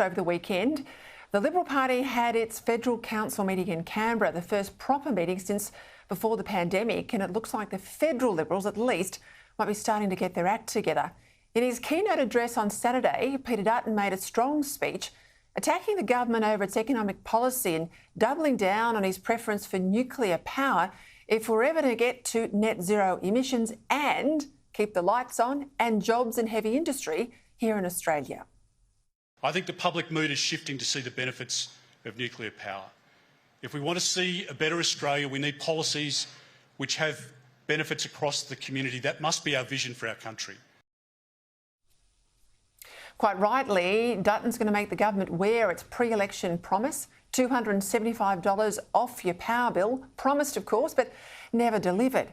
Over the weekend, the Liberal Party had its federal council meeting in Canberra, the first proper meeting since before the pandemic, and it looks like the federal Liberals, at least, might be starting to get their act together. In his keynote address on Saturday, Peter Dutton made a strong speech attacking the government over its economic policy and doubling down on his preference for nuclear power if we're ever to get to net zero emissions and keep the lights on and jobs in heavy industry here in Australia. I think the public mood is shifting to see the benefits of nuclear power. If we want to see a better Australia, we need policies which have benefits across the community. That must be our vision for our country. Quite rightly, Dutton's going to make the government wear its pre-election promise, $275 off your power bill, promised of course, but never delivered.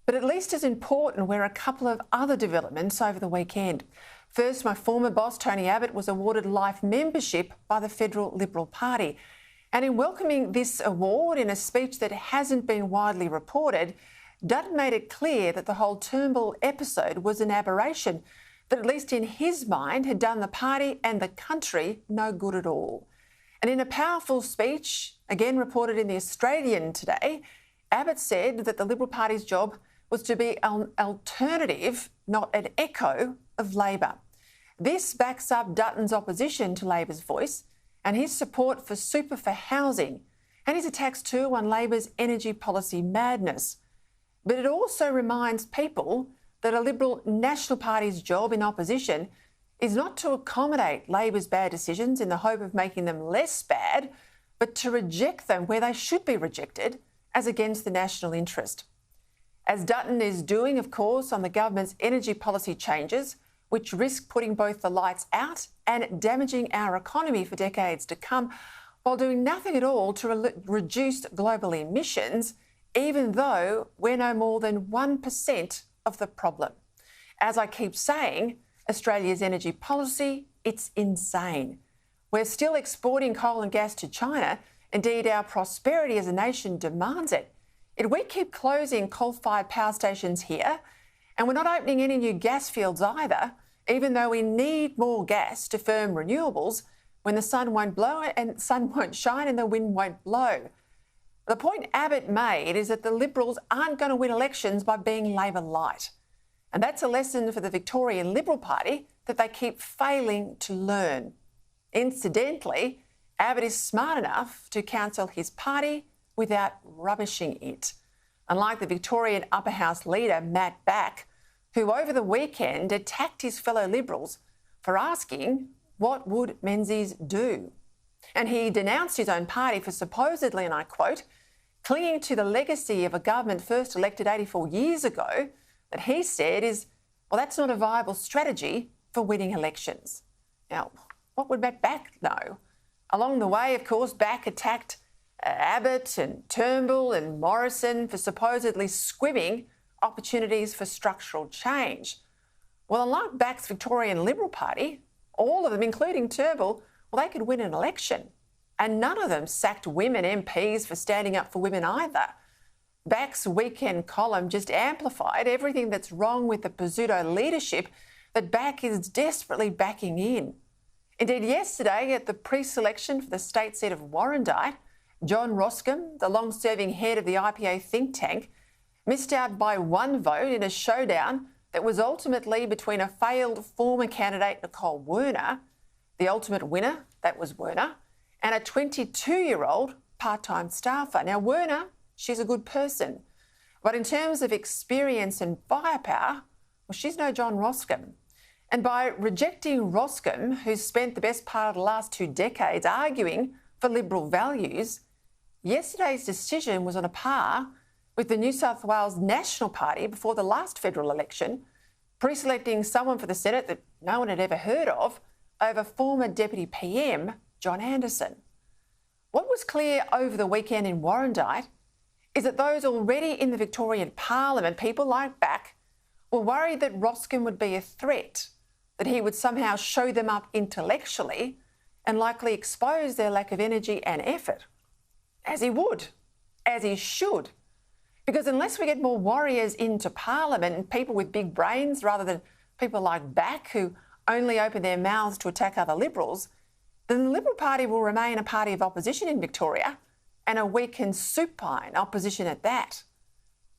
But at least as important were a couple of other developments over the weekend. First, my former boss, Tony Abbott, was awarded life membership by the federal Liberal Party. And in welcoming this award in a speech that hasn't been widely reported, Dutton made it clear that the whole Turnbull episode was an aberration that, at least in his mind, had done the party and the country no good at all. And in a powerful speech, again reported in The Australian today, Abbott said that the Liberal Party's job was to be an alternative, not an echo of Labor. This backs up Dutton's opposition to Labor's voice and his support for super for housing and his attacks too on Labor's energy policy madness. But it also reminds people that a Liberal National Party's job in opposition is not to accommodate Labor's bad decisions in the hope of making them less bad, but to reject them where they should be rejected as against the national interest. As Dutton is doing, of course, on the government's energy policy changes, which risk putting both the lights out and damaging our economy for decades to come, while doing nothing at all to reduce global emissions, even though we're no more than 1% of the problem. As I keep saying, Australia's energy policy, it's insane. We're still exporting coal and gas to China. Indeed, our prosperity as a nation demands it. If we keep closing coal-fired power stations here, and we're not opening any new gas fields either, even though we need more gas to firm renewables when the sun won't blow and sun won't shine and the wind won't blow. The point Abbott made is that the Liberals aren't going to win elections by being Labor light. And that's a lesson for the Victorian Liberal Party that they keep failing to learn. Incidentally, Abbott is smart enough to counsel his party without rubbishing it. Unlike the Victorian Upper House leader, Matt Back, who over the weekend attacked his fellow Liberals for asking what would Menzies do. And he denounced his own party for supposedly, and I quote, clinging to the legacy of a government first elected 84 years ago that he said is, well, that's not a viable strategy for winning elections. Now, what would Matt Back know? Along the way, of course, Back attacked Abbott and Turnbull and Morrison for supposedly squibbing opportunities for structural change. Well, unlike Back's Victorian Liberal Party, all of them, including Turnbull, well, they could win an election. And none of them sacked women MPs for standing up for women either. Back's weekend column just amplified everything that's wrong with the Pizzuto leadership that Back is desperately backing in. Indeed, yesterday at the pre-selection for the state seat of Warrandyte, John Roscombe, the long-serving head of the IPA think tank, missed out by one vote in a showdown that was ultimately between a failed former candidate, Nicole Werner, the ultimate winner, that was Werner, and a 22-year-old part-time staffer. Now, Werner, she's a good person, but in terms of experience and firepower, well, she's no John Roscombe. And by rejecting Roscombe, who's spent the best part of the last 2 decades arguing for Liberal values, yesterday's decision was on a par with the New South Wales National Party before the last federal election, pre-selecting someone for the Senate that no one had ever heard of over former Deputy PM John Anderson. What was clear over the weekend in Warrandyte is that those already in the Victorian Parliament, people like Back, were worried that Roscombe would be a threat, that he would somehow show them up intellectually and likely expose their lack of energy and effort. As he would, as he should. Because unless we get more warriors into Parliament and people with big brains rather than people like Back who only open their mouths to attack other Liberals, then the Liberal Party will remain a party of opposition in Victoria, and a weak and supine opposition at that.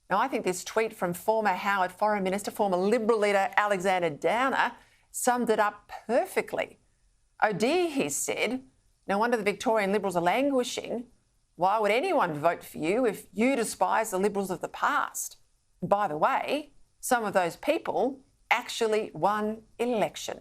Now, I think this tweet from former Howard Foreign Minister, former Liberal leader Alexander Downer, summed it up perfectly. Oh dear, he said, no wonder the Victorian Liberals are languishing. Why would anyone vote for you if you despise the Liberals of the past? And by the way, some of those people actually won election.